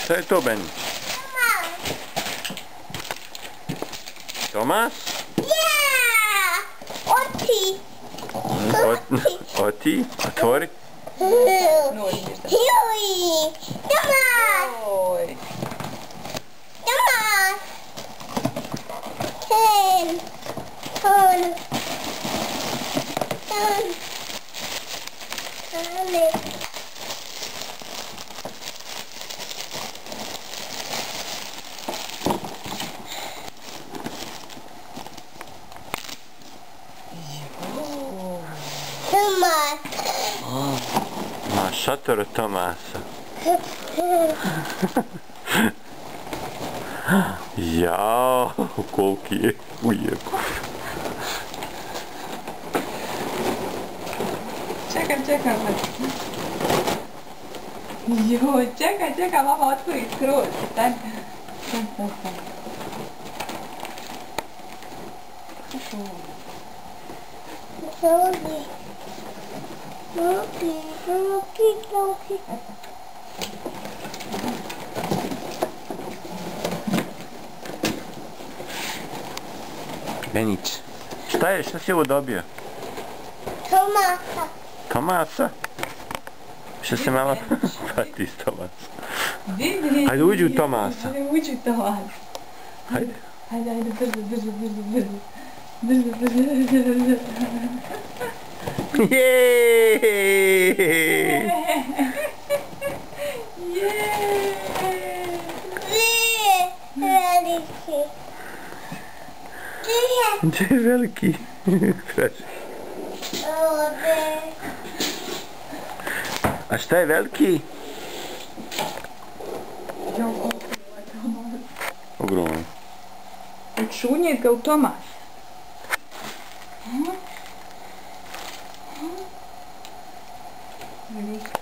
Šta je to, Benić? Tomas? Ja! Oči! Oti? Otvori. Juj! Tomas! Oj. Tomas! Hen! Hon! Hon! Ale! Tomas! Ma šator od Tomasa. Jao, koliki je ujebo. Čekaj. Joj, čekaj, mama otvori skroz. Stani. Ruki. Benić, šta je? Šta si ovo dobio? Tomasa. Tomasa? Šta se mama pati s Tomasa? Vidi. Hajde uđi u Tomasa. Hajde uđi u Tomasa. Hajde. Hajde, brzo. Jeeeeee! Gdje je veliki? A šta je veliki? Ogroman. Odšunjet ga u Tomas. Veliki.